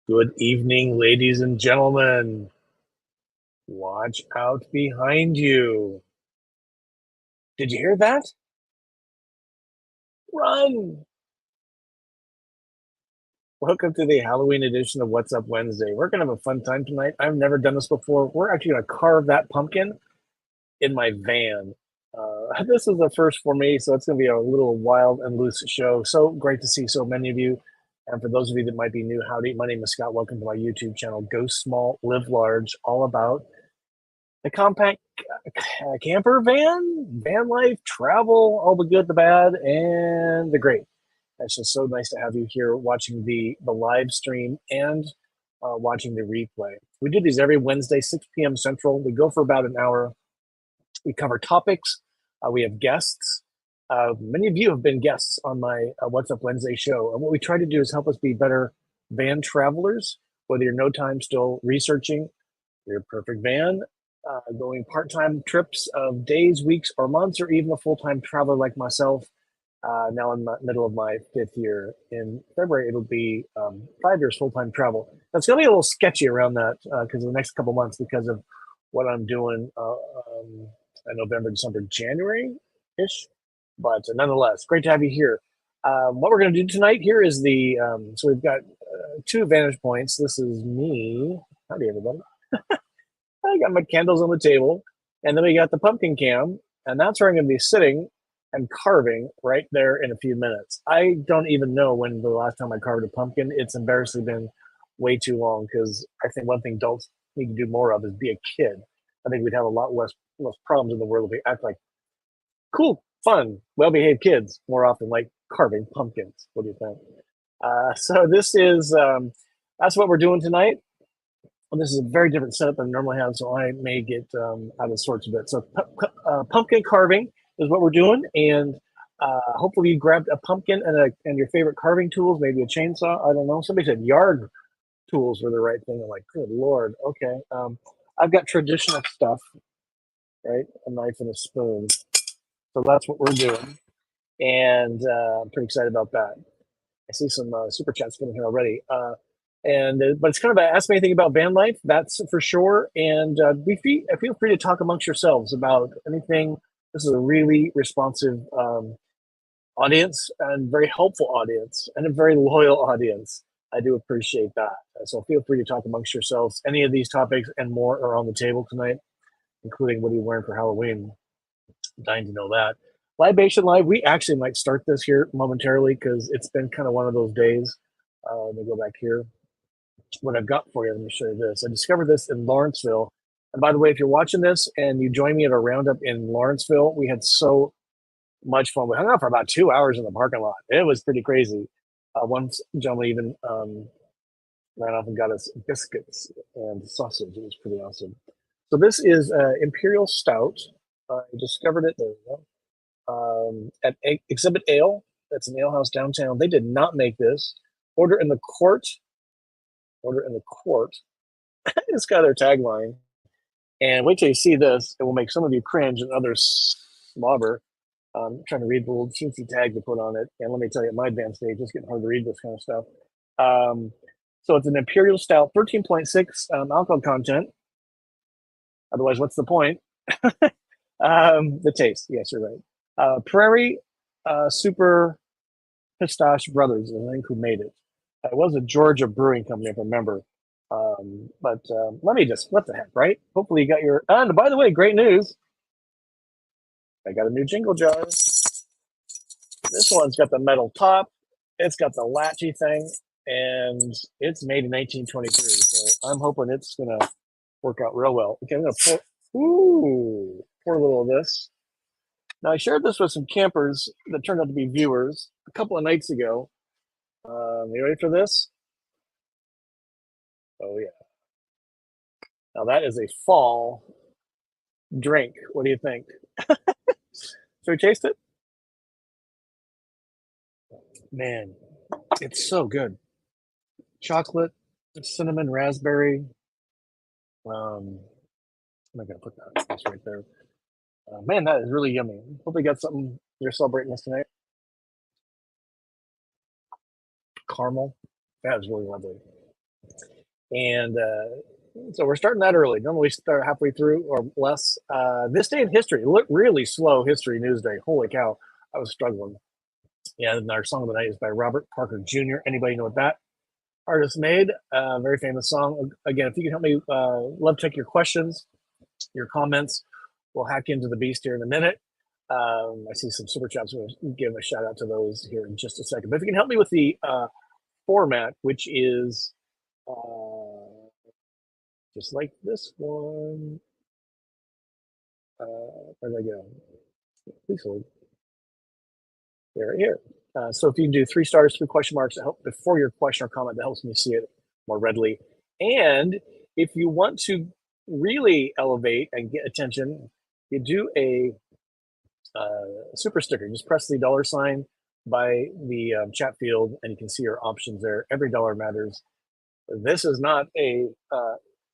Good evening, ladies and gentlemen. Watch out behind you. Did you hear that? Run! Welcome to the Halloween edition of What's Up Wednesday. We're going to have a fun time tonight. I've never done this before. We're actually going to carve that pumpkin in my van. This is the first for me, so it's going to be a little wild and loose show. So great to see so many of you. And for those of you that might be new, howdy. My name is Scott. Welcome to my YouTube channel, Go Small, Live Large, all about the compact camper van life, travel, all the good, the bad, and the great. It's just so nice to have you here watching the live stream and watching the replay. We do these every Wednesday, 6 p.m. Central. We go for about an hour. We cover topics. We have guests. Many of you have been guests on my What's Up Wednesday show. And what we try to do is help us be better van travelers, whether you're no time still researching your perfect van, going part-time trips of days, weeks, or months, or even a full-time traveler like myself. Now in the middle of my 5th year. In February, it'll be 5 years full-time travel. That's going to be a little sketchy around that because of the next couple months because of what I'm doing in November, December, January-ish. But nonetheless, great to have you here. What we're going to do tonight here is so we've got 2 vantage points. This is me. Howdy, everybody. I got my candles on the table, and then we got the pumpkin cam, and that's where I'm going to be sitting and carving right there in a few minutes. I don't even know when the last time I carved a pumpkin. It's embarrassingly been way too long because I think one thing adults need to do more of is be a kid. I think we'd have a lot less problems in the world if we act like cool, fun, well-behaved kids more often, like carving pumpkins. What do you think? So this is that's what we're doing tonight. Well, this is a very different setup than I normally have, so I may get out of sorts a bit. So pumpkin carving is what we're doing, and hopefully you grabbed a pumpkin and your favorite carving tools, maybe a chainsaw. I don't know. Somebody said yard tools were the right thing. I'm like, good lord, okay. I've got traditional stuff, right? A knife and a spoon. So that's what we're doing, and I'm pretty excited about that. I see some super chats coming here already. But it's kind of ask me anything about van life, that's for sure. And feel free to talk amongst yourselves about anything. This is a really responsive audience and very helpful audience and a very loyal audience. I do appreciate that. So feel free to talk amongst yourselves. Any of these topics and more are on the table tonight, including what are you wearing for Halloween? I'm dying to know that. Libation Live, we actually might start this here momentarily because it's been kind of one of those days. Let me go back here. What I've got for you, let me show you this. I discovered this in Lawrenceville. And by the way, if you're watching this and you join me at a roundup in Lawrenceville, we had so much fun. We hung out for about 2 hours in the parking lot. It was pretty crazy. One gentleman even ran off and got us biscuits and sausage. It was pretty awesome. So this is Imperial Stout. I discovered it. There we go. At Exhibit Ale. That's an ale house downtown. They did not make this. Order in the court. Order in the court. It's got their tagline. And wait till you see this. It will make some of you cringe and others slobber. I'm trying to read the little teensy tag they put on it. And let me tell you, at my advanced stage, it's getting hard to read this kind of stuff. So it's an Imperial Stout, 13.6 alcohol content. Otherwise, what's the point? The taste. Yes, you're right. Prairie Super Pistache Brothers, I think, who made it. It was a Georgia brewing company, if I remember. But let me just, what the heck, right? Hopefully you got your, and by the way, great news. I got a new jingle jar. This one's got the metal top. It's got the latchy thing, and it's made in 1923. So I'm hoping it's going to work out real well. Okay, I'm going to pour a little of this. Now, I shared this with some campers that turned out to be viewers a couple of nights ago. You ready for this? Oh, yeah. Now, that is a fall drink. What do you think? Should we taste it? Man, it's so good. Chocolate, cinnamon, raspberry. I'm not going to put that. That's right there. Man, that is really yummy. Hope you got something you're celebrating this tonight. Caramel. That is really lovely. And so we're starting that early. Normally we start halfway through or less. This day in history, really slow history news day. Holy cow, I was struggling. Yeah, and our song of the night is by Robert Parker Jr. Anybody know what that artist made? Very famous song. Again, if you can help me, love check your questions, your comments. We'll hack into the beast here in a minute. I see some super chats. We'll give a shout out to those here in just a second. But if you can help me with the format, which is just like this one. Where'd I go? Please hold. There, right here. So if you can do 3 stars, 3 question marks, help before your question or comment, that helps me see it more readily. And if you want to really elevate and get attention, you do a super sticker. Just press the $ by the chat field, and you can see your options there. Every dollar matters. This is not a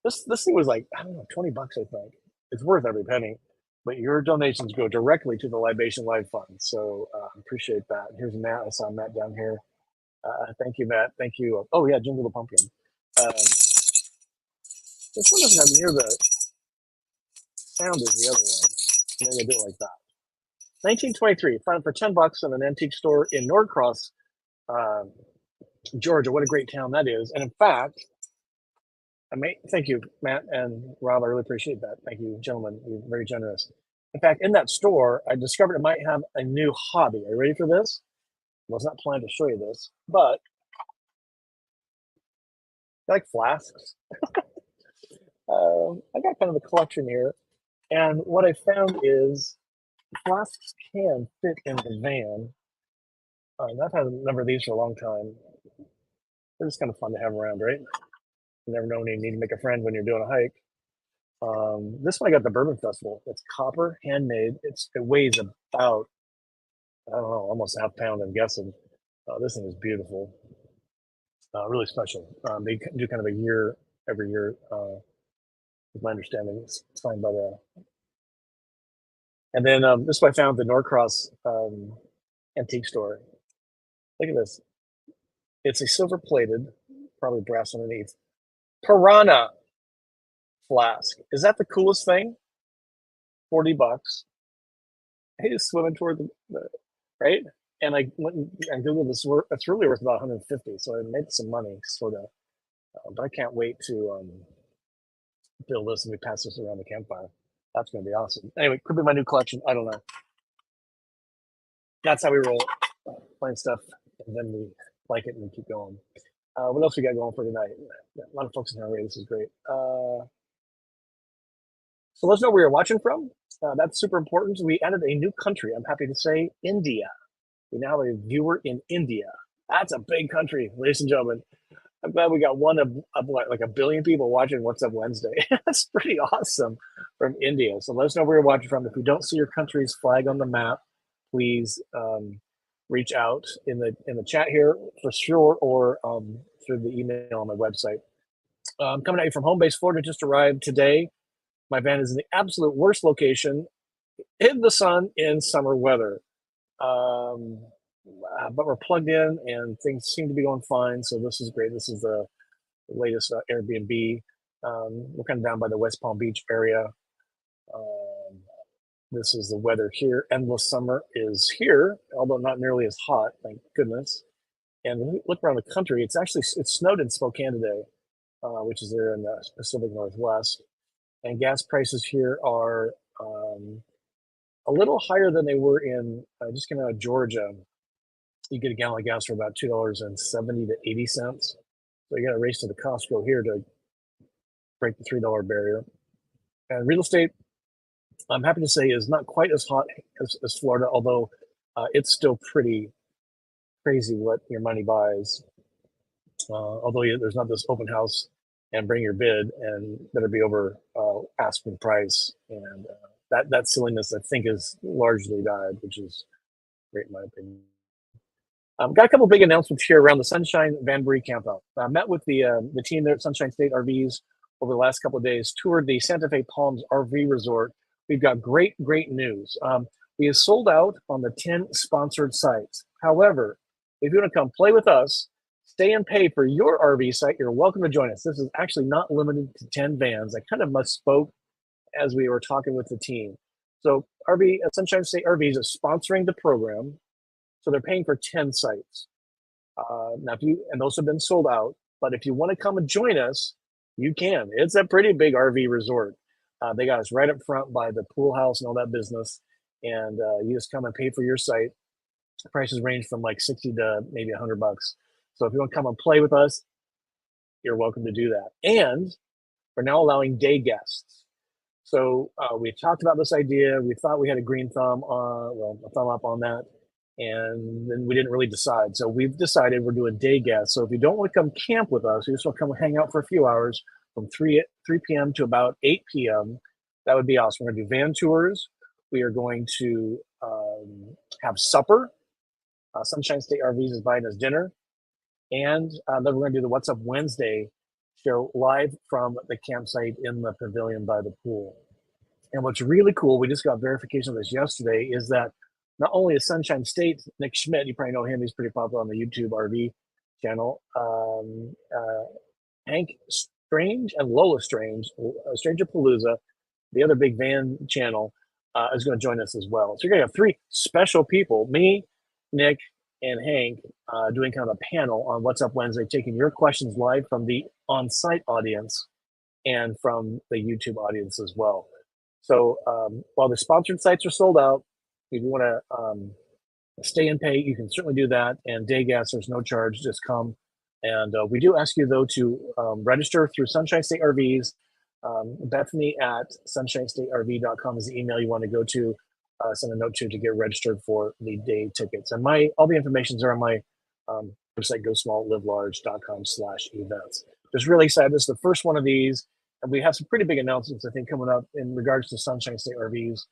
this thing was like, I don't know, $20, I think. It's worth every penny. But your donations go directly to the Libation Live Fund. So appreciate that. Here's Matt. I saw Matt down here. Thank you, Matt. Thank you. Oh, yeah, Jingle the Pumpkin. This one doesn't have near the sound as the other one. Maybe I do it like that. 1923, found for $10 in an antique store in Norcross, Georgia. What a great town that is. And in fact, thank you, Matt and Rob. I really appreciate that. Thank you, gentlemen. You're very generous. In fact, in that store, I discovered it might have a new hobby. Are you ready for this? I was not planning to show you this, but I like flasks. I got kind of a collection here. And what I found is flasks can fit in the van. I've had a number of these for a long time. They're just kind of fun to have around, right? You never know when you need to make a friend when you're doing a hike. This one I got at the Bourbon Festival. It's copper, handmade. It weighs about, I don't know, almost a half pound, I'm guessing. This thing is beautiful. Really special. They do kind of a year every year, with my understanding. It's signed by the. And then this is what I found at the Norcross antique store. Look at this. It's a silver plated, probably brass underneath, Piranha flask. Is that the coolest thing? $40. Hey, just swimming toward the right. And I went and Googled this. It's really worth about 150. So I made some money, sort of. But I can't wait to build this and we pass this around the campfire. That's going to be awesome. Anyway, could be my new collection. I don't know. That's how we roll, playing stuff, and then we like it and we keep going. What else we got going for tonight? A lot of folks in our way. This is great. So let's know where you're watching from. That's super important. We added a new country. I'm happy to say India. We now have a viewer in India. That's a big country, ladies and gentlemen. I'm glad we got one of like 1 billion people watching What's Up Wednesday. That's pretty awesome from India. So let us know where you're watching from. If we don't see your country's flag on the map, please reach out in the chat here for sure, or through the email on my website. I'm coming at you from home base, Florida. Just arrived today. My van is in the absolute worst location in the sun in summer weather. But we're plugged in and things seem to be going fine. So this is great. This is the latest Airbnb. We're kind of down by the West Palm Beach area. This is the weather here. Endless summer is here, although not nearly as hot, thank goodness. And when we look around the country, it snowed in Spokane today, which is there in the Pacific Northwest. And gas prices here are a little higher than they were in just kind of Georgia. You get a gallon of gas for about $2.70 to 80 cents. So you got to race to the Costco here to break the $3 barrier. And real estate, I'm happy to say, is not quite as hot as Florida, although it's still pretty crazy what your money buys. Although there's not this open house and bring your bid and better be over asking price. And that silliness, I think, is largely died, which is great in my opinion. Got a couple big announcements here around the Sunshine Vanbury campout. Met with the team there at Sunshine State RVs over the last couple of days, toured the Santa Fe Palms RV Resort. We've got great news. We have sold out on the 10 sponsored sites. However, if you want to come play with us, stay and pay for your RV site, you're welcome to join us. This is actually not limited to 10 vans. I kind of misspoke as we were talking with the team. So Sunshine State RVs is sponsoring the program. So they're paying for 10 sites. Now, and those have been sold out, but if you want to come and join us, you can. It's a pretty big RV resort. They got us right up front by the pool house and all that business. And you just come and pay for your site. Prices range from like 60 to maybe $100. So if you want to come and play with us, you're welcome to do that. And we're now allowing day guests. So we talked about this idea. We thought we had a green thumb a thumb up on that. And then we didn't really decide. So we've decided we're doing day guests. So if you don't want to come camp with us, you just want to come hang out for a few hours from 3 p.m. to about 8 p.m., that would be awesome. We're going to do van tours. We are going to have supper. Sunshine State RVs is buying us dinner. And then we're going to do the What's Up Wednesday show live from the campsite in the pavilion by the pool. And what's really cool, we just got verification of this yesterday, is that not only is Sunshine State, Nick Schmidt, you probably know him, he's pretty popular on the YouTube RV channel, Hank Strange and Lola Strange, Stranger Palooza, the other big van channel, is going to join us as well. So you're going to have 3 special people, me, Nick, and Hank, doing kind of a panel on What's Up Wednesday, taking your questions live from the on-site audience and from the YouTube audience as well. So while the sponsored sites are sold out, if you want to stay and pay, you can certainly do that. And day guests, there's no charge, just come. And we do ask you, though, to register through Sunshine State RVs. Bethany at sunshinestaterv.com is the email you want to go to. Send a note to get registered for the day tickets. And all the information's are on my website, gosmalllivelarge.com/events. Just really excited. This is the first one of these. And we have some pretty big announcements, I think, coming up in regards to Sunshine State RVs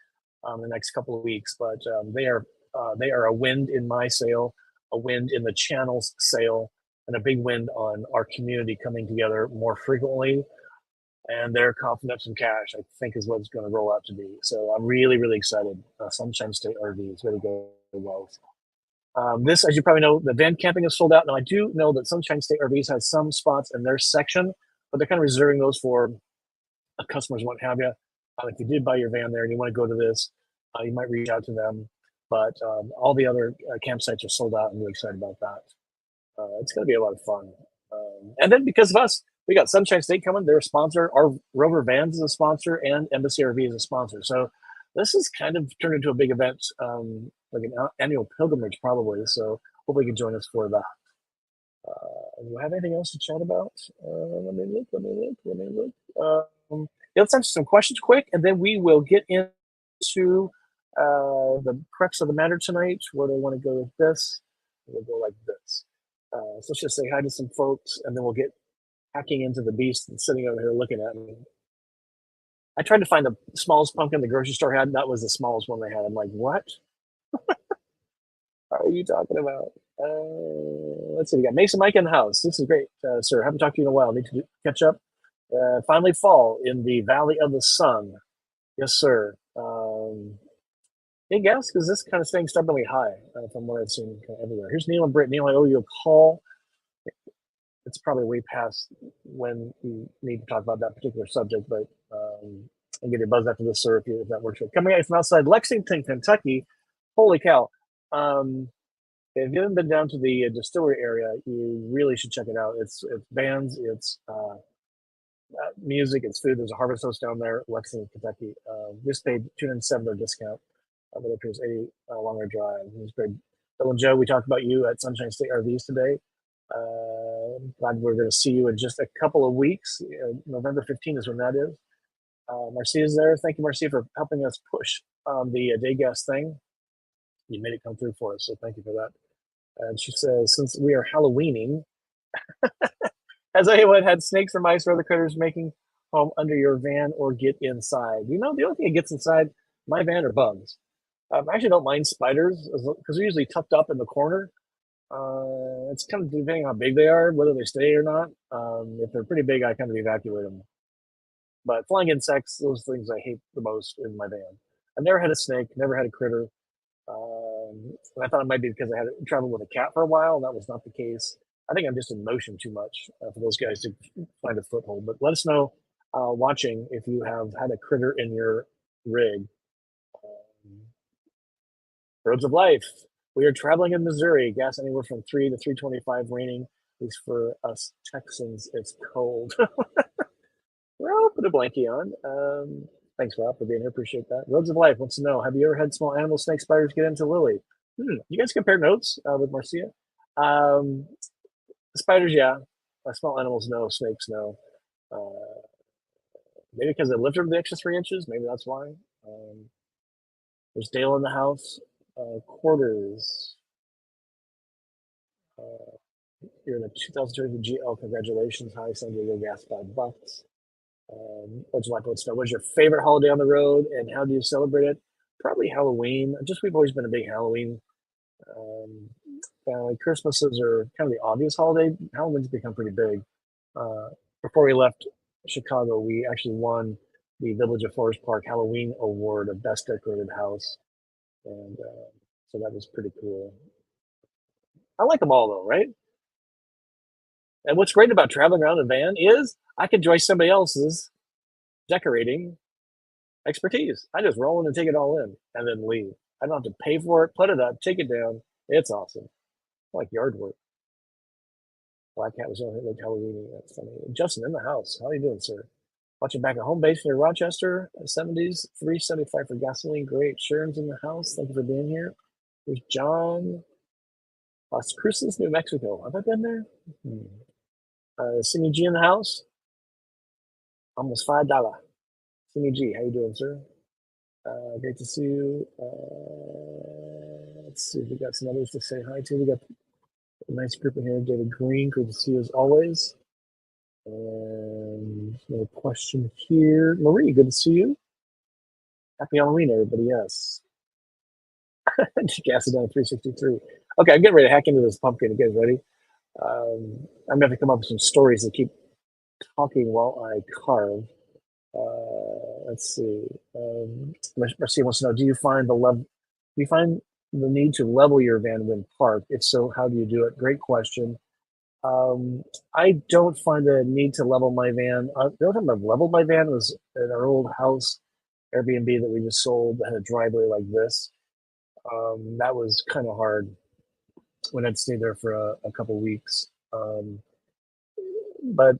the next couple of weeks. But they are a wind in my sail, a wind in the channel's sail, and a big wind on our community coming together more frequently. And they're coughing up some cash, I think, is what it's going to roll out to be. So I'm really, really excited. Sunshine State RV is going to go well. This, as you probably know, the van camping is sold out. Now, I do know that Sunshine State RVs has some spots in their section, but they're kind of reserving those for customers, what have you. If you did buy your van there and you want to go to this, you might reach out to them. But all the other campsites are sold out. I'm really excited about that. It's going to be a lot of fun. And then because of us, we got Sunshine State coming. They're a sponsor. Our Rover Vans is a sponsor, and Embassy RV is a sponsor. So this is kind of turned into a big event, like an annual pilgrimage, probably. So hopefully you can join us for that. Do I have anything else to chat about? Let me look. Let's answer some questions quick, and then we will get into the crux of the matter tonight. Where do I want to go with this? We'll go like this. So let's just say hi to some folks, and then we'll get hacking into the beast and sitting over here looking at me. I tried to find the smallest pumpkin the grocery store had. That was the smallest one they had. I'm like, what are you talking about? Let's see. We got Mason Mike in the house. This is great, sir. Haven't talked to you in a while. Need to catch up. Finally fall in the Valley of the Sun. Yes, sir. Hey, gas, because this kind of staying stubbornly high from what I've seen kind of everywhere. Here's Neil and Britt. Neil, I owe you a call. It's probably way past when we need to talk about that particular subject, but I'll give you a buzz after this, sir, if that works. Coming out from outside Lexington, Kentucky. Holy cow. If you haven't been down to the distillery area, you really should check it out. It's bands, it's music, it's food. There's a Harvest Host down there, Lexington, Kentucky. Just paid $207 discount, but it appears a longer drive. It was great. Bill and Joe, we talked about you at Sunshine State RVs today. Glad we're going to see you in just a couple of weeks. November 15th is when that is. Marcia is there. Thank you, Marcia, for helping us push the day guest thing. You made it come through for us, so thank you for that. And she says, since we are Halloweening, has anyone had snakes or mice or other critters making home under your van or get inside? You know, the only thing that gets inside my van are bugs. I actually don't mind spiders because they're usually tucked up in the corner. It's kind of depending on how big they are, whether they stay or not. If they're pretty big, I kind of evacuate them. But flying insects, those things I hate the most in my van. I've never had a snake, never had a critter. And I thought it might be because I had traveled with a cat for a while, and that was not the case. I think I'm just in motion too much for those guys to find a foothold. But let us know watching if you have had a critter in your rig. Um, Roads of Life. We are traveling in Missouri. Gas anywhere from 3 to 325. Raining. At least for us Texans, it's cold. Well, put a blankie on. Thanks, Rob, for being here. Appreciate that. Roads of Life wants to know: have you ever had small animal snake spiders get into Lily? You guys compare notes with Marcia. Um, Spiders, yeah. Small animals, no. Snakes, no. Uh, maybe because they lived over the extra 3 inches. Maybe that's why. There's Dale in the house. Quarters. You're in a 2020 G. Oh, congratulations. Hi, San Diego gas, $5. What's like? What's What's your favorite holiday on the road, and how do you celebrate it? Probably Halloween. Just we've always been a big Halloween um, family. Christmases are kind of the obvious holiday. Halloween's become pretty big. Uh, Before we left Chicago, we actually won the Village of Forest Park Halloween Award of Best Decorated House, and so that was pretty cool. I like them all though, right? And what's great about traveling around in a van is I can enjoy somebody else's decorating expertise. I just roll in and take it all in and then leave. I don't have to pay for it, put it up, take it down. It's awesome. I like yard work. Black Cat was on it like Halloween. That's funny. Justin in the house. How are you doing, sir? Watching back at home base near Rochester, 70s, 375 for gasoline. Great. Sharon's in the house. Thank you for being here. There's John. Las Cruces, New Mexico. Have I been there? Simi G in the house. Almost $5. Simi G, how you doing, sir? Great to see you. Let's see if we got some others to say hi to. We got a nice group in here. David Green, great to see you as always. And another question here. Marie, good to see you. Happy Halloween, everybody. Yes. Gas is down 363. Okay, I'm getting ready to hack into this pumpkin. You guys ready? I'm going to have to come up with some stories to keep talking while I carve. Let's see. Marcia wants to know: do you find the need to level your van when parked? If so, how do you do it? Great question. I don't find the need to level my van. The only time I've leveled my van was in our old house Airbnb that we just sold that had a driveway like this. That was kind of hard when I'd stayed there for a couple weeks. But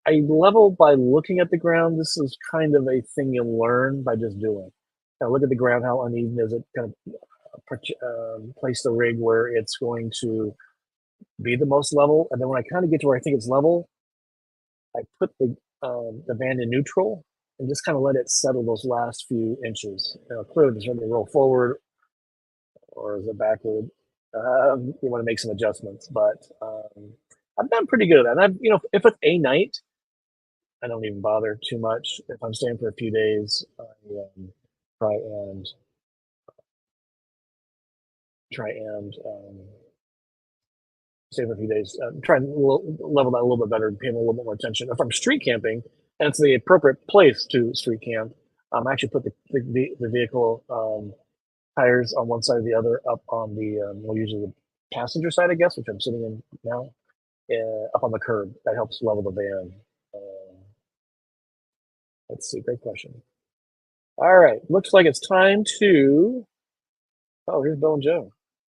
I level by looking at the ground. This is kind of a thing you learn by just doing. Now look at the ground, how uneven is it? Kind of place the rig where it's going to be the most level, and then when I kind of get to where I think it's level, I put the van in neutral and just kind of let it settle those last few inches. Clearly, there's going to roll forward or is it backward? You want to make some adjustments, but I've done pretty good. And if it's a night, I don't even bother too much. If I'm staying for a few days, I try and stay for a few days. Try and level that a little bit better, pay a little bit more attention. If I'm street camping and it's the appropriate place to street camp, I actually put the vehicle tires on one side or the other up on the well, usually the passenger side, I guess, which I'm sitting in now, up on the curb. That helps level the van. Let's see, great question. All right, looks like it's time to. Oh, here's Bill and Joe.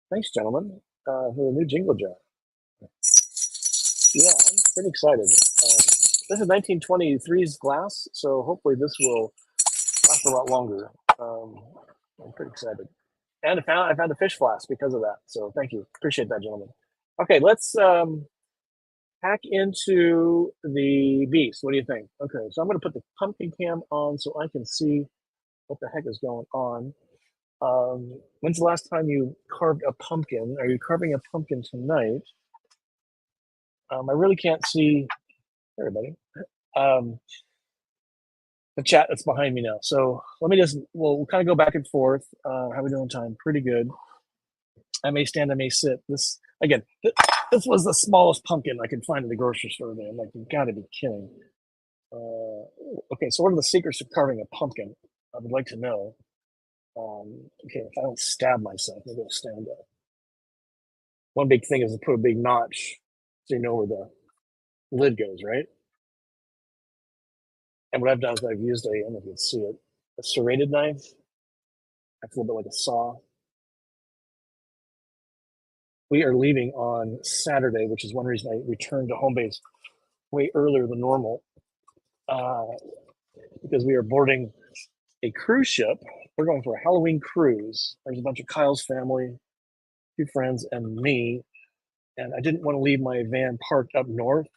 Thanks, gentlemen, for the new jingle jar. Yeah, I'm pretty excited. This is 1923's glass, so hopefully this will last a lot longer. I'm pretty excited. And I found a fish flask because of that. So thank you. Appreciate that, gentlemen. Okay, let's hack into the beast. What do you think? Okay, so I'm going to put the pumpkin cam on so I can see what the heck is going on. When's the last time you carved a pumpkin? Are you carving a pumpkin tonight? I really can't see everybody. The chat that's behind me now. So we'll kind of go back and forth. How are we doing time? Pretty good. I may stand, I may sit. This was the smallest pumpkin I could find at the grocery store today. I'm like, you've got to be kidding. Okay, so what are the secrets of carving a pumpkin? I would like to know. Okay, if I don't stab myself, I'm going to stand up. One big thing is to put a big notch so you know where the lid goes, right? And what I've done is I've used I don't know if you can see it, a serrated knife. That's a little bit like a saw. We are leaving on Saturday, which is one reason I returned to home base way earlier than normal, uh, because we are boarding a cruise ship. We're going for a Halloween cruise. There's a bunch of Kyle's family, a few friends, and me. And I didn't want to leave my van parked up north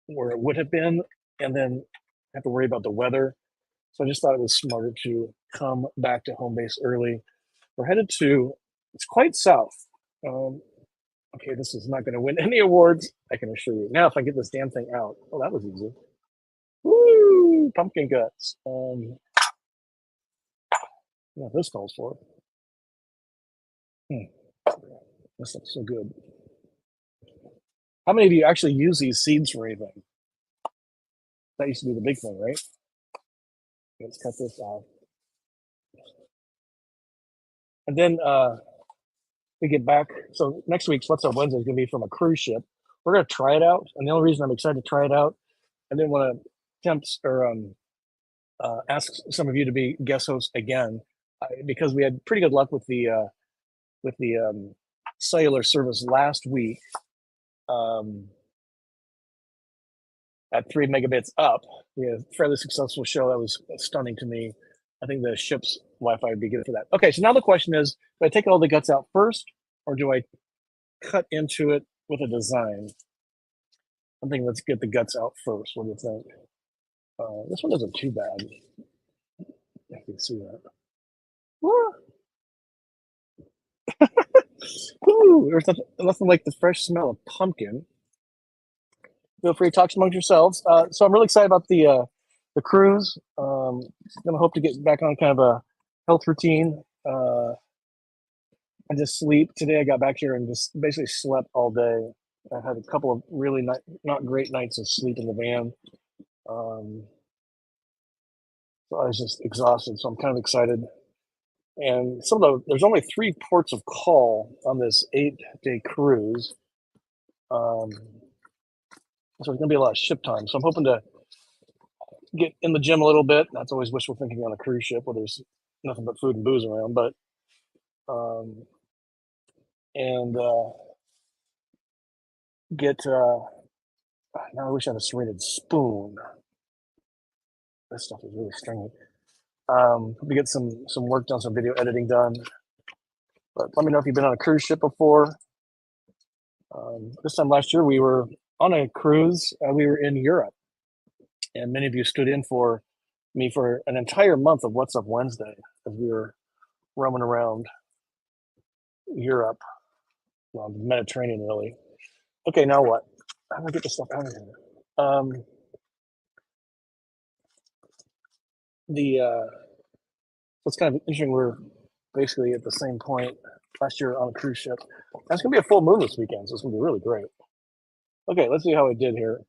where it would have been and then have to worry about the weather. So I just thought it was smarter to come back to home base early. We're headed to, it's quite south. Um, okay, this is not going to win any awards, I can assure you. Now, if I get this damn thing out, oh, that was easy. Woo! Pumpkin guts. Yeah, this calls for. This looks so good. How many of you actually use these seeds for anything? That used to be the big thing, right? Let's cut this off. And then we get back. So next week's What's Up Wednesday is going to be from a cruise ship. We're going to try it out. And the only reason I'm excited to try it out, I didn't want to tempt or ask some of you to be guest hosts again, because we had pretty good luck with the cellular service last week. At 3 megabits up, we had a fairly successful show. That was stunning to me. I think the ship's Wi-Fi would be good for that. Okay, so now the question is, do I take all the guts out first, or do I cut into it with a design? I'm thinking let's get the guts out first. What do you think? This one isn't too bad. I can see that. Ooh, there's nothing like the fresh smell of pumpkin. Feel free to talk amongst yourselves. So I'm really excited about the cruise. Gonna hope to get back on kind of a health routine. I just sleep. Today I got back here and just basically slept all day. I had a couple of really not great nights of sleep in the van. So I was just exhausted. So I'm kind of excited. And there's only 3 ports of call on this 8-day cruise. So there's gonna be a lot of ship time. So I'm hoping to get in the gym a little bit. That's always wishful thinking on a cruise ship where there's nothing but food and booze around. But and get. Now I wish I had a serrated spoon. This stuff is really stringy. We get some work done, some video editing done. But let me know if you've been on a cruise ship before. This time last year we were on a cruise. We were in Europe, and many of you stood in for me for an entire month of What's Up Wednesday as we were roaming around Europe, well, the Mediterranean, really. Okay, now what? How do I get this stuff out of here? It's kind of interesting. We're basically at the same point last year on a cruise ship. That's gonna be a full moon this weekend, so it's gonna be really great. Okay, let's see how I did here.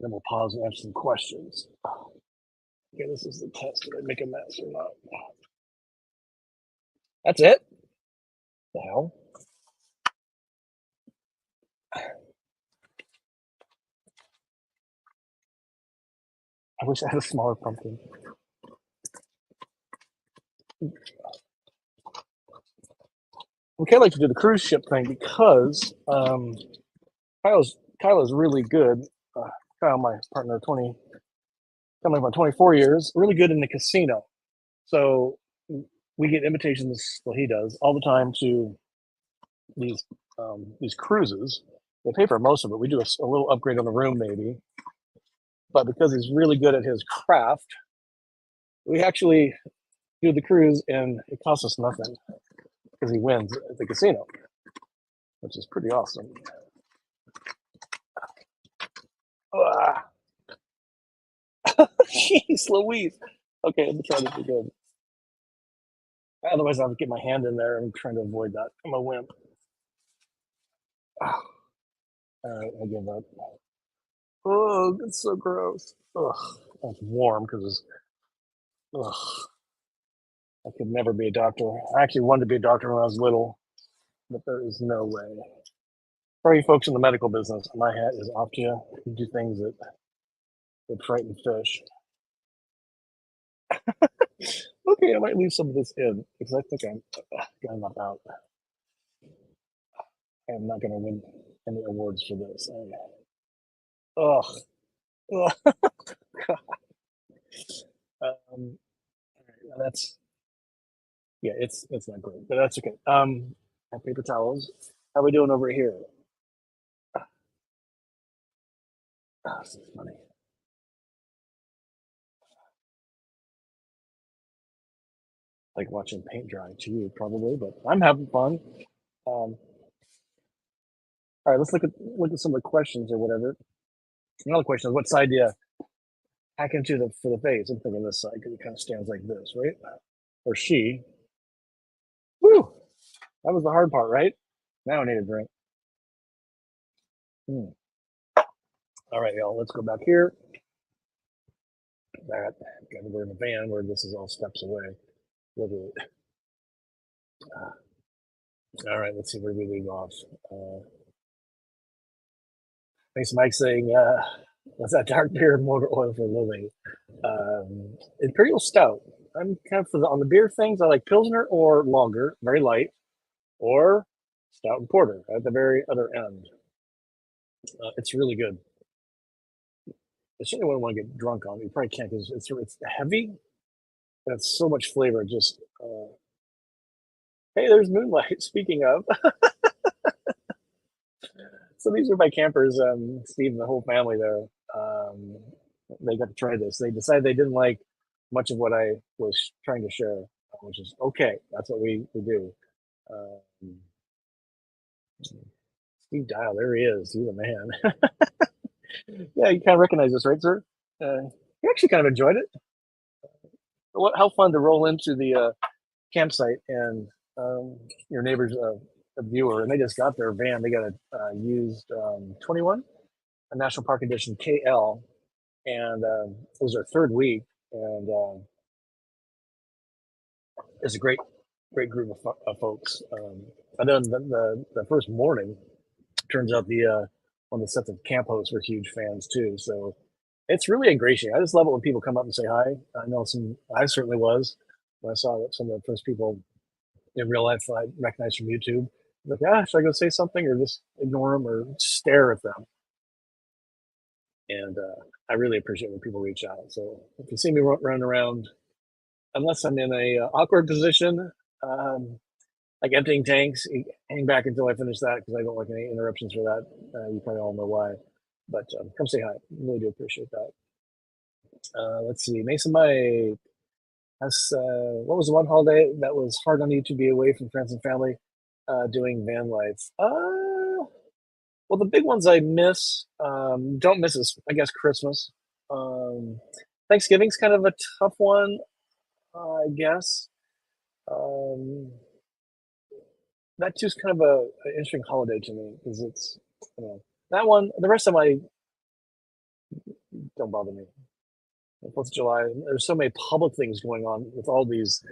Then we'll pause and answer some questions. Okay, this is the test. Did I make a mess or not? That's it? The hell? I wish I had a smaller pumpkin. We kind of like to do the cruise ship thing because Kyle's really good. Kyle, my partner, coming about 24 years, really good in the casino. So we get invitations. Well, he does all the time to these cruises. They pay for most of it. We do a little upgrade on the room, maybe. But because he's really good at his craft, we actually do the cruise, and it costs us nothing because he wins at the casino, which is pretty awesome. Jeez Louise. Okay, let me try this again. Otherwise, I'll get my hand in there. I'm trying to avoid that. I'm a wimp. All right, I give up. Oh, it's so gross. Ugh, it's warm because it's. Ugh. I could never be a doctor. I actually wanted to be a doctor when I was little, but there is no way. For you folks in the medical business, my hat is off to you. You do things that frighten fish. Okay, I might leave some of this in because I think I'm got enough out. I'm not going to win any awards for this. Ugh. Ugh. All right, that's it's not great, but that's okay. Paper towels. How we doing over here? This is funny. Like watching paint dry to you, probably, but I'm having fun. All right, let's look at some of the questions or whatever. Another question is, what side do you hack into for the face? I'm thinking this side because it kind of stands like this, right? Or she. Woo! That was the hard part, right? Now I need a drink. All right, y'all. Let's go back here. We're in a van where this is all steps away. Look at it. All right, let's see where we leave off. Thanks, Mike, saying, what's that dark beer motor oil for Lily? Imperial Stout. I'm kind of on the beer things. I like Pilsner or lager, very light, or Stout and Porter at the very other end. It's really good. I certainly wouldn't want to get drunk on it. You probably can't because it's heavy. And it's so much flavor. Just hey, there's Moonlight. Speaking of, so these are my campers. Steve and the whole family there. They got to try this. They decided they didn't like much of what I was trying to share, which is okay. That's what we do. Um, Steve Dial, there he is. He's a man. Yeah, you kind of recognize this, right, sir? You actually kind of enjoyed it. How fun to roll into the campsite and your neighbor's a viewer, and they just got their van. They got a used 21, a National Park Edition KL, and it was their third week, and it's a great group of folks. And then the first morning, turns out the one of the sets of camp hosts were huge fans too. So it's really ingratiating. I just love it when people come up and say hi. I know I certainly was when I saw some of the first people in real life I recognize from YouTube. Like, should I go say something or just ignore them or stare at them? And I really appreciate when people reach out. So if you see me running around, unless I'm in a awkward position, like emptying tanks, hang back until I finish that because I don't like any interruptions for that. You probably all know why. But come say hi. Really do appreciate that. Let's see. Mason Mike. What was the one holiday that was hard on you to be away from friends and family doing van life? Well, the big ones I miss, don't miss is, I guess, Christmas. Thanksgiving's kind of a tough one, I guess. Um, that too's kind of an interesting holiday to me because it's, that one, the rest of my don't bother me. 4th of July, there's so many public things going on with all these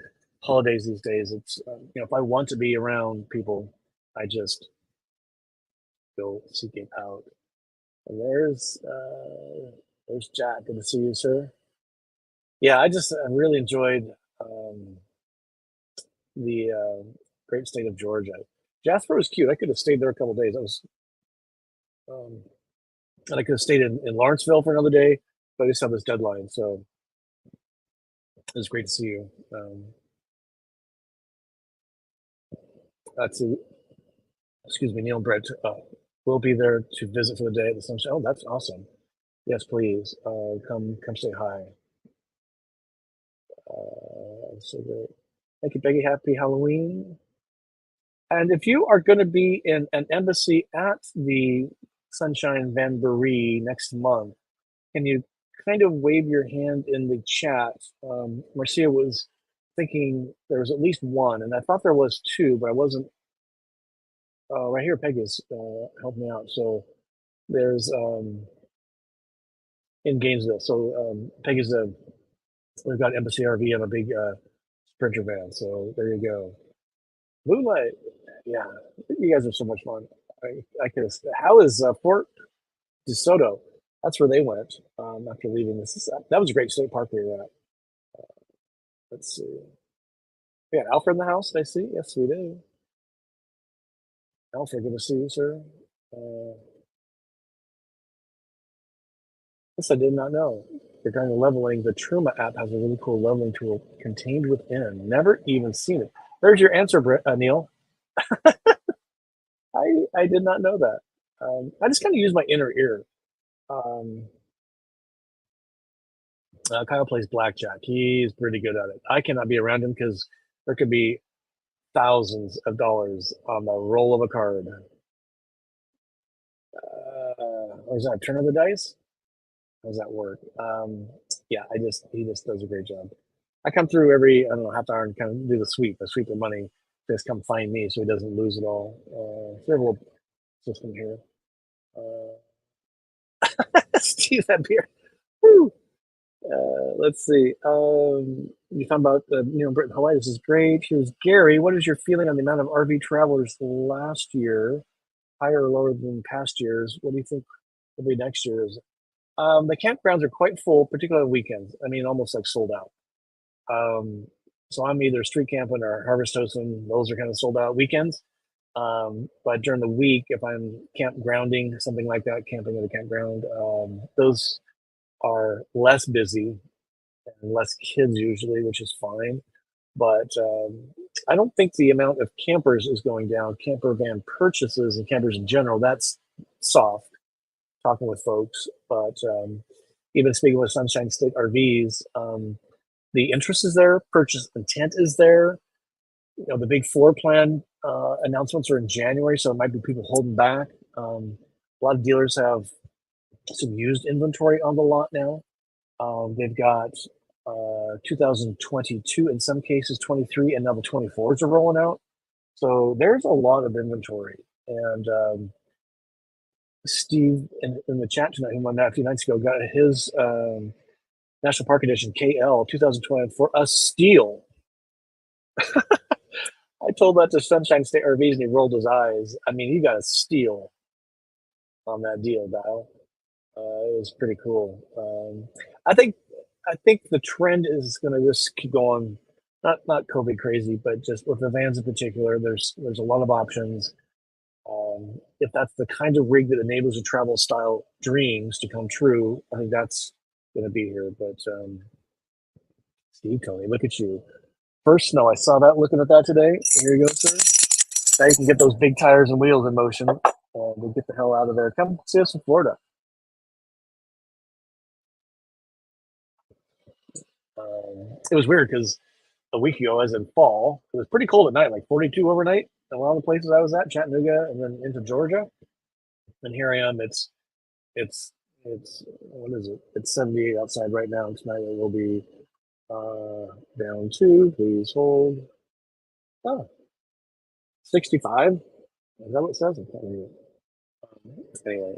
holidays these days. It's, if I want to be around people, I just go seek it out. And there's Jack. Good to see you, sir. Yeah, I really enjoyed the great state of Georgia. Jasper was cute. I could have stayed there a couple days. And I could have stayed in Lawrenceville for another day, but I just have this deadline, so it was great to see you. Excuse me, Neil and Brett will be there to visit for the day at the Sunshine. Oh, that's awesome. Yes, please come say hi. So great. Thank you, Peggy. Happy Halloween. And if you are going to be in an embassy at the Sunshine Vanbury next month, can you kind of wave your hand in the chat? Marcia was thinking there was at least one, and I thought there was two, but I wasn't. Right here, Peggy's helping me out. So there's in Gainesville. So Peggy's we've got Embassy RV and a big Sprinter van. So there you go. Moonlight, yeah, you guys are so much fun. I could. How is Fort DeSoto? That's where they went after leaving. That was a great state park we were at. Let's see. We got Alfred in the house. Did I see? Yes, we do. Alfred, good to see you, sir. This I did not know. Regarding the leveling, the Truma app has a really cool leveling tool contained within. Never even seen it. There's your answer, Neil. I did not know that. I just kind of use my inner ear. Um, Kyle plays blackjack. He's pretty good at it. I cannot be around him because there could be thousands of dollars on the roll of a card. Or is that a turn of the dice? How does that work? Yeah, he just does a great job. I come through every, I don't know, half hour and kind of do the sweep. I sweep the money. Just come find me so he doesn't lose it all. So we have a little system here. Steve, that beer. Woo! Let's see. You found about Britain, Hawaii. This is great. Here's Gary. What is your feeling on the amount of RV travelers last year? Higher or lower than past years? What do you think will be next year's? The campgrounds are quite full, particularly on weekends. I mean, almost like sold out. So I'm either street camping or harvest hosting. Those are kind of sold out weekends. But during the week, if I'm campgrounding, something like that, camping at a campground, those are less busy and less kids usually, which is fine. But I don't think the amount of campers is going down. Camper van purchases and campers in general, that's soft, talking with folks. But even speaking with Sunshine State RVs, the interest is there, purchase intent is there. The big floor plan announcements are in January, so it might be people holding back. A lot of dealers have some used inventory on the lot now. They've got 2022, in some cases 23, and now the 24s are rolling out. So there's a lot of inventory. And Steve in the chat tonight, who won that a few nights ago, got his National Park Edition KL 2020 for a steal. I told that to Sunshine State RVs and he rolled his eyes. I mean, he got a steal on that deal, Dial. It was pretty cool. I think the trend is going to just keep going. Not COVID crazy, but just with the vans in particular, there's a lot of options. If that's the kind of rig that enables your travel style dreams to come true, I think that's going to be here. But Steve, Tony, look at you. First snow. I saw that looking at that today. Here you go, sir. Now you can get those big tires and wheels in motion and we'll get the hell out of there. Come see us in Florida. It was weird because a week ago, as in fall, it was pretty cold at night, like 42 overnight. And a lot of the places I was at, Chattanooga, and then into Georgia. And here I am. It's what is it? It's 78 outside right now. Tonight it will be down to, please hold. Oh, 65. Is that what it says? I can't read it. Anyway,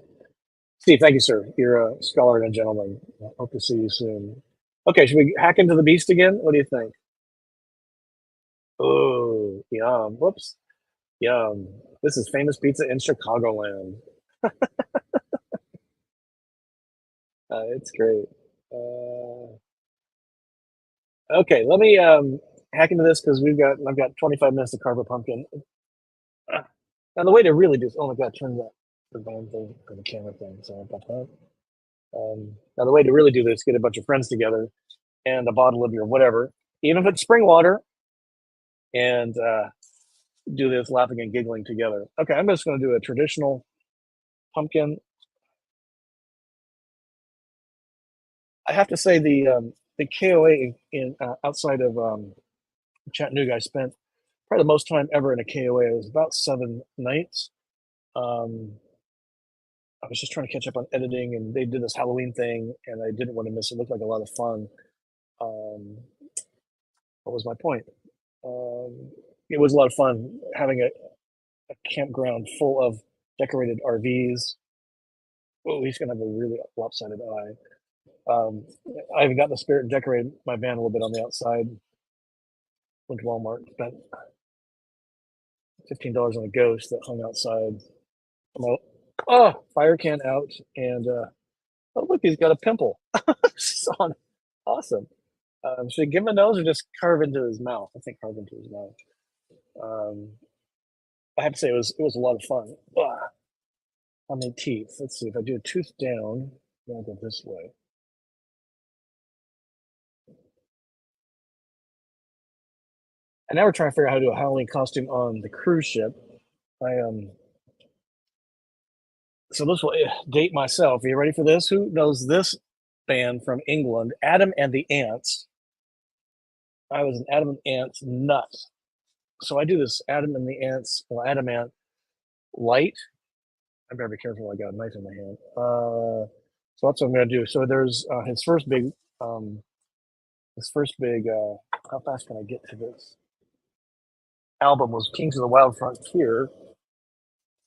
Steve, thank you, sir. You're a scholar and a gentleman. I hope to see you soon. Okay, should we hack into the beast again? What do you think? Oh, yum. Whoops. Yum. This is famous pizza in Chicagoland. It's great. Okay, let me hack into this because I've got 25 minutes to carve a pumpkin. Now the way to really do, oh my god, turn the band thing or the camera thing. Sorry about that. Now the way to really do this, get a bunch of friends together and a bottle of your whatever, even if it's spring water, and do this laughing and giggling together. Okay, I'm just going to do a traditional pumpkin. I have to say the KOA in outside of Chattanooga, I spent probably the most time ever in a KOA. It was about 7 nights. I was just trying to catch up on editing, and they did this Halloween thing, and I didn't want to miss it. It looked like a lot of fun. What was my point? It was a lot of fun having a campground full of decorated RVs. Oh, he's gonna have a really lopsided eye. I even got in the spirit and decorated my van a little bit on the outside. Went to Walmart, spent $15 on a ghost that hung outside. Oh, fire can out, and oh look, he's got a pimple. Awesome. Should I give him a nose or just carve into his mouth? I think carve into his mouth. Um, I have to say it was a lot of fun. Ugh. How many teeth? Let's see. If I do a tooth down, then I'll go this way. And now we're trying to figure out how to do a Halloween costume on the cruise ship. I So this will date myself. Are you ready for this? Who knows this band from England? Adam and the Ants. I was an Adam and the Ants nut. So I do this Adam and the Ants, well, Adam Ant light. I better be careful. I got a knife in my hand. So that's what I'm going to do. So there's his first big. How fast can I get to this? Album was Kings of the Wild Frontier,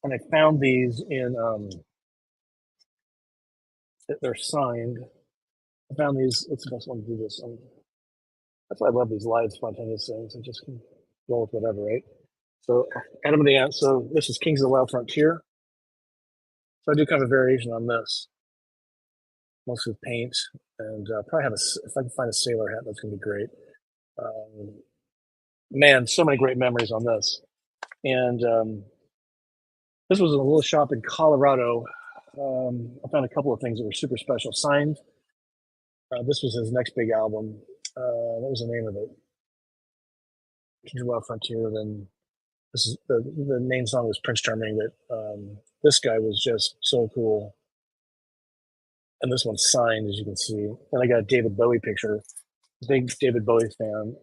and I found these in. They're signed. I found these. What's the best one to do this? That's why I love these live spontaneous things. I just can roll with whatever, right? So Adam and the Ant. So this is Kings of the Wild Frontier. So I do kind of a variation on this, mostly with paint, and probably have if I can find a sailor hat, that's gonna be great. Um, Man, so many great memories on this. And this was in a little shop in Colorado. I found a couple of things that were super special. Signed. This was his next big album. What was the name of it? Kings of the Wild Frontier. Then this is the main song was Prince Charming. That this guy was just so cool. And this one's signed, as you can see. And I got a David Bowie picture. Big David Bowie fan.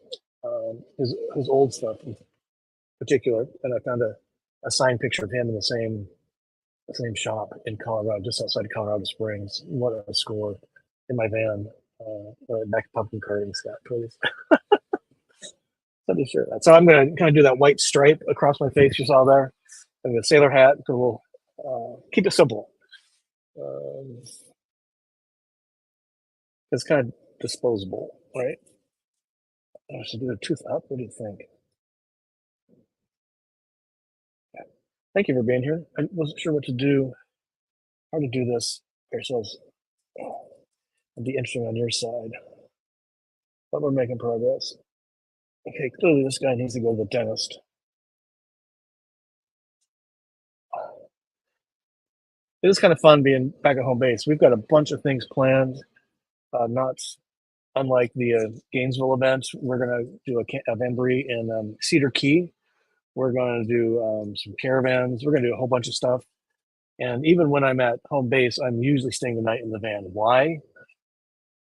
His old stuff in particular, and I found a signed picture of him in the same shop in Colorado, just outside of Colorado Springs. What a score in my van. Back pumpkin carving, Scott, please. Sure. So I'm going to kind of do that white stripe across my face you saw there, and the sailor hat. So we'll keep it simple. It's kind of disposable, right? I should do a tooth up. What do you think? Thank you for being here. I wasn't sure what to do, how to do this ourselves. It'd be interesting on your side, but we're making progress. Okay, clearly this guy needs to go to the dentist. It is kind of fun being back at home base. We've got a bunch of things planned, not unlike the Gainesville event. We're going to do a Vamboree in Cedar Key. We're going to do some caravans. We're going to do a whole bunch of stuff. And even when I'm at home base, I'm usually staying the night in the van. Why?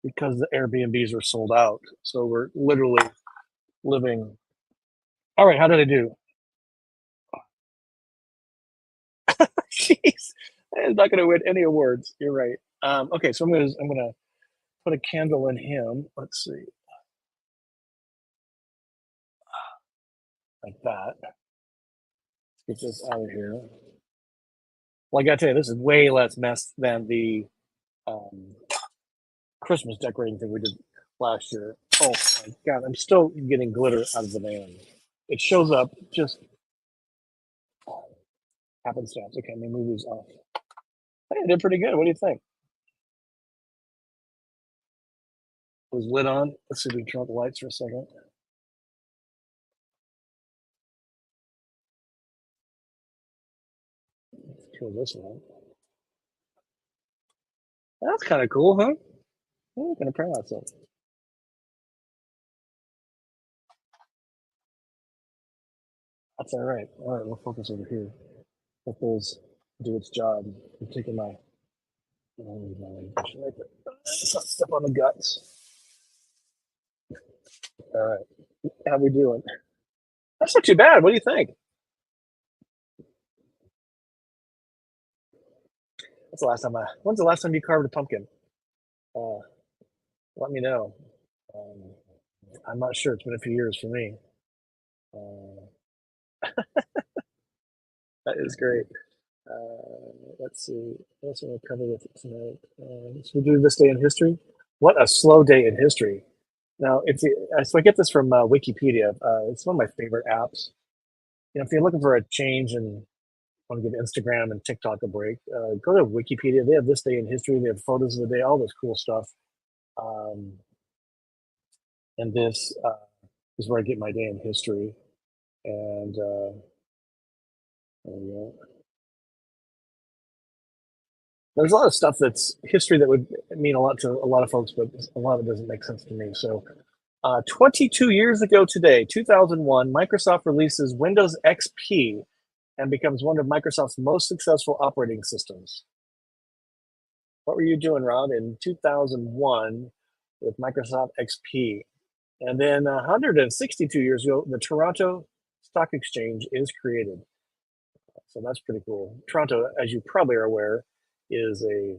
Because the Airbnbs are sold out. So we're literally living. All right, how did I do? Jeez, I'm not going to win any awards. You're right. Okay, so I'm gonna put a candle in him. Let's see, like that. Let's get this out of here. Well, I got to tell you, this is way less mess than the um, Christmas decorating thing we did last year. Oh my god, I'm still getting glitter out of the van. It shows up just happenstance. Okay, let me move these off. Hey, I did pretty good. What do you think? Was lit on. Let's see if we can turn off the lights for a second. Kill this one. That's kind of cool, huh? I'm gonna try that some. That's all right. All right, we'll focus over here. Let those do its job. I'm taking my. Let's not step on the guts. All right, how we doing? That's not too bad. What do you think? When's the last time you carved a pumpkin? Uh, Let me know. Um, I'm not sure. It's been a few years for me. Uh, that is great. Let's see. What else will I cover with it tonight? So we do this day in history. What a slow day in history. Now, so I get this from Wikipedia. It's one of my favorite apps. If you're looking for a change in want to give Instagram and TikTok a break, go to Wikipedia. They have this day in history. They have photos of the day, all this cool stuff. Um, and this is where I get my day in history. And there we go. There's a lot of stuff that's history that would mean a lot to a lot of folks, but a lot of it doesn't make sense to me. So, 22 years ago today, 2001, Microsoft releases Windows XP and becomes one of Microsoft's most successful operating systems. What were you doing, Rob, in 2001 with Microsoft XP? And then 162 years ago, the Toronto Stock Exchange is created. So that's pretty cool. Toronto, as you probably are aware, is a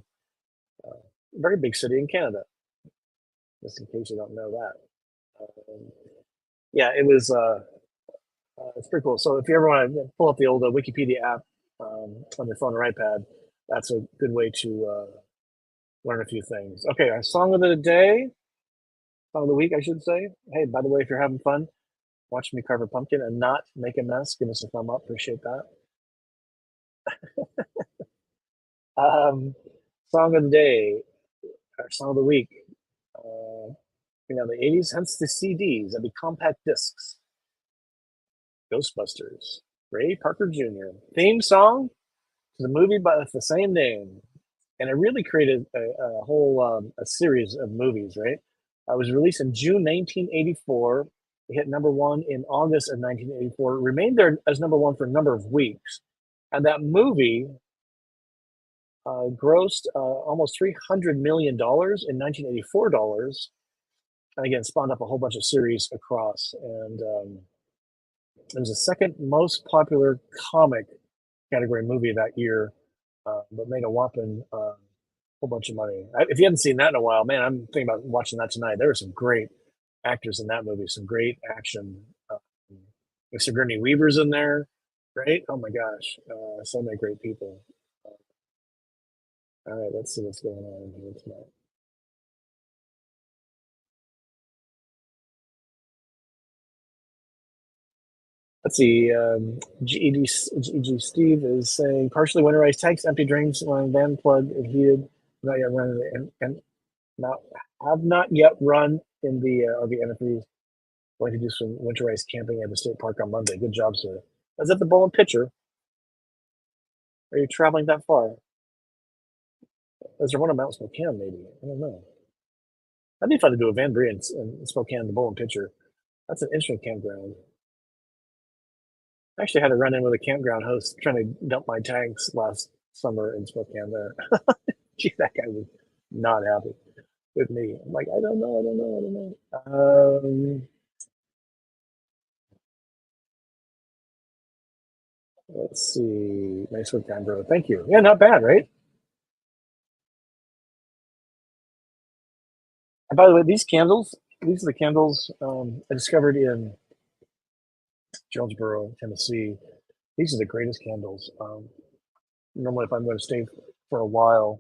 very big city in Canada, just in case you don't know that. Yeah, it was. It's pretty cool. So if you ever want to pull up the old Wikipedia app on your phone or iPad, that's a good way to learn a few things. Okay, our song of the day, song of the week, I should say. Hey, by the way, if you're having fun, watch me carve a pumpkin and not make a mess, give us a thumb up. Appreciate that. Song of the day, or song of the week. The 80s, hence the CDs, that'd be compact discs. Ghostbusters, Ray Parker Jr. Theme song to the movie by the same name. And it really created a whole a series of movies, right? It was released in June 1984. It hit number one in August of 1984. It remained there as number one for a number of weeks. And that movie grossed almost $300 million in 1984 dollars. And again, spawned up a whole bunch of series across. And it was the second most popular comic category movie that year, but made a whopping whole bunch of money. If you haven't seen that in a while, man, I'm thinking about watching that tonight. There were some great actors in that movie, some great action. Sigourney Weaver's in there, right? Oh my gosh, so many great people. All right, let's see what's going on here tonight. Let's see. GEG Steve is saying partially winterized tanks, empty drains, van plug and heated. Not yet run and not have not yet run in the RV antifreeze. Going to do some winterized camping at the state park on Monday. Good job, sir. Is that the Bowl and Pitcher? Are you traveling that far? Is there one in Mount Spokane, maybe? I don't know. That'd be fun to do a Van Brie in Spokane, the Bowl and Pitcher. That's an interesting campground. I actually had to run in with a campground host trying to dump my tanks last summer in Spokane there. Gee, that guy was not happy with me. I'm like, I don't know. Let's see. Nice work, Dan, bro. Thank you. Yeah, not bad, right? And by the way, these are the candles I discovered in Jonesboro, Tennessee. These are the greatest candles. Normally, if I'm going to stay for a while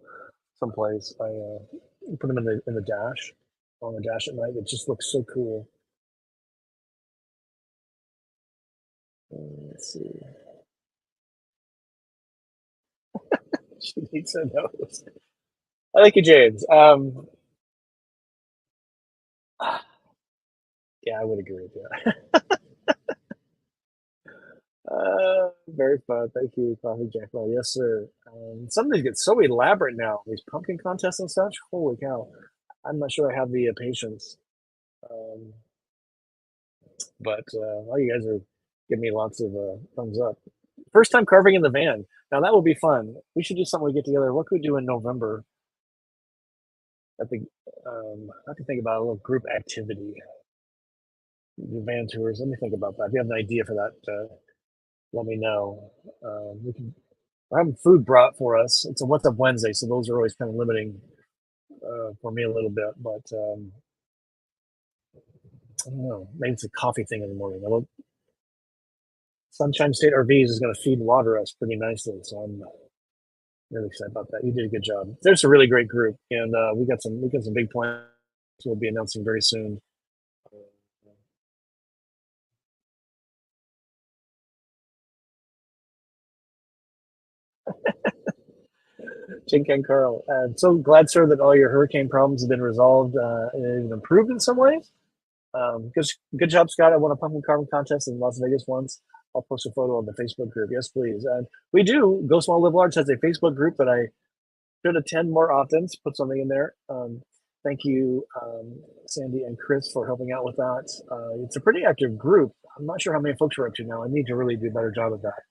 someplace, I put them in the dash, on the dash at night. It just looks so cool. Let's see. She needs a nose. Thank you, James. Yeah, I would agree with you. Very fun. Thank you, Coffee Jack. Well, yes, sir. Some of these get so elaborate now. These pumpkin contests and such. Holy cow! I'm not sure I have the patience. Um, but well, you guys are giving me lots of thumbs up. First time carving in the van. Now that will be fun. We should do something. We get together. What could we do in November? I think I have to think about a little group activity. The van tours. Let me think about that. If you have an idea for that, let me know. We're having food brought for us. It's a What's Up Wednesday, so those are always kind of limiting for me a little bit. But I don't know. Maybe it's a coffee thing in the morning. Sunshine State RVs is going to feed water us pretty nicely, so I'm really excited about that. You did a good job. There's a really great group, and we got some big plans we'll be announcing very soon. Jink and Carl. I'm so glad, sir, that all your hurricane problems have been resolved and even improved in some ways. Good job, Scott. I won a pumpkin carving contest in Las Vegas once. I'll post a photo on the Facebook group. Yes, please. And we do. Go Small Live Large has a Facebook group that I should attend more often. Put something in there. Thank you, Sandy and Chris, for helping out with that. It's a pretty active group. I'm not sure how many folks we're up to now. I need to really do a better job of that.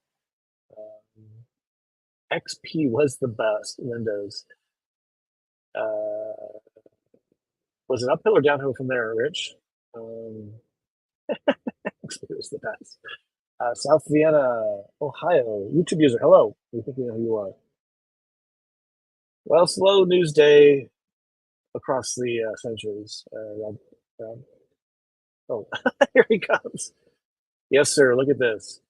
XP was the best. Windows. Was it uphill or downhill from there, Rich? XP was the best. South Vienna, Ohio. YouTube user, hello. We think we know who you are. Well, slow news day across the centuries. Oh, here he comes. Yes, sir. Look at this.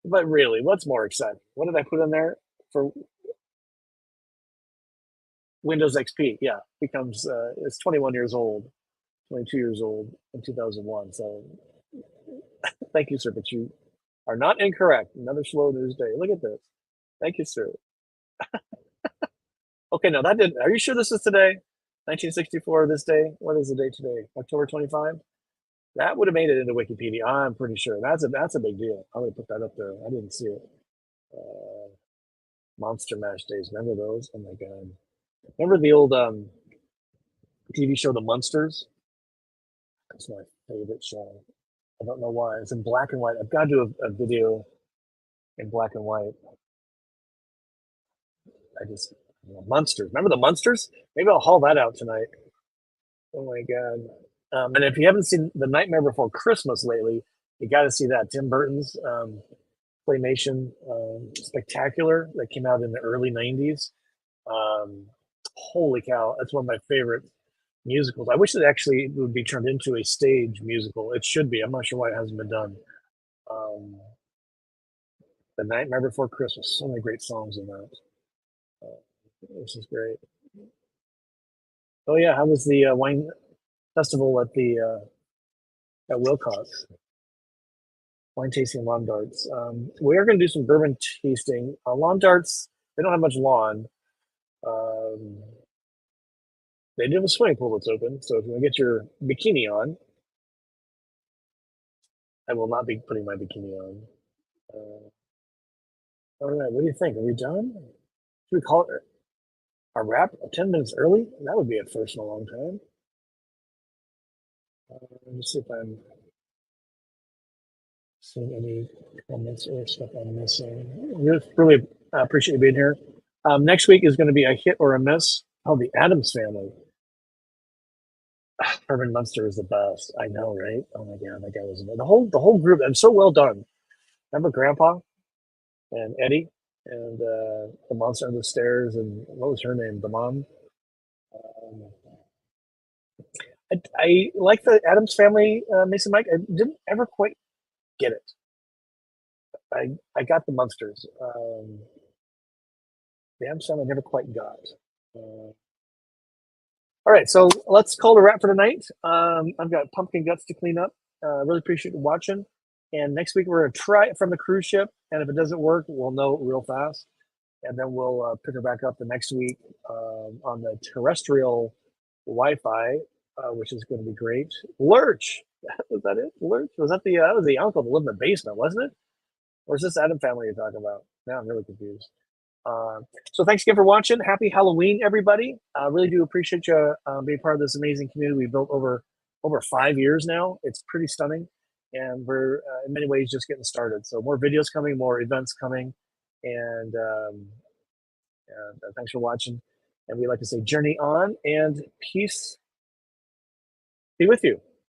But really, what's more exciting? What did I put in there for Windows XP? Yeah, becomes it's 21 years old, 22 years old in 2001. So thank you, sir. But you are not incorrect. Another slow news day. Look at this. Thank you, sir. Okay, no, that didn't. Are you sure this is today? 1964, this day? What is the date today? October 25? That would have made it into Wikipedia. I'm pretty sure. That's a big deal. I'm going to put that up there. I didn't see it. Monster Mash days. Remember those? Oh my God. Remember the old TV show, The Munsters? That's my favorite show. I don't know why. It's in black and white. I've got to do a video in black and white. Munsters. Remember the Munsters? Maybe I'll haul that out tonight. Oh my God. And if you haven't seen The Nightmare Before Christmas lately, you got to see that. Tim Burton's claymation spectacular that came out in the early 90s. Holy cow. That's one of my favorite musicals. I wish it actually would be turned into a stage musical. It should be. I'm not sure why it hasn't been done. The Nightmare Before Christmas. So many great songs in that. This is great. Oh yeah, how was the wine festival at the at Wilcox? Wine tasting lawn darts. We are going to do some bourbon tasting. Lawn darts. They don't have much lawn. They do have a swimming pool that's open, so if you want to get your bikini on, I will not be putting my bikini on. All right, what do you think? Are we done? Should we call it a wrap 10 minutes early? That would be a first in a long time. Let me see if I'm seeing any comments or stuff I'm missing. Really appreciate you being here. Next week is going to be a hit or a miss. Oh, the Addams Family. Herman Munster is the best. I know, right? Oh my God, that guy was the whole group. And so well done. Remember Grandpa and Eddie and the monster on the stairs and what was her name? The mom. I like the Addams Family, Mason Mike. I didn't ever quite get it. I got the Munsters. The Addams Family I never quite got. All right, so let's call it a wrap for tonight. I've got pumpkin guts to clean up. Really appreciate you watching. And next week we're going to try it from the cruise ship. And if it doesn't work, we'll know real fast. And then we'll pick her back up the next week on the terrestrial Wi-Fi, which is going to be great. Lurch, was that it? Lurch, was that that was the uncle that lived in the basement, wasn't it? Or is this Adam family you're talking about? Now I'm really confused. So thanks again for watching. Happy Halloween, everybody. I really do appreciate you being part of this amazing community we built over 5 years now. It's pretty stunning, and we're in many ways just getting started. So more videos coming, more events coming, and thanks for watching. And we like to say journey on, and peace be with you.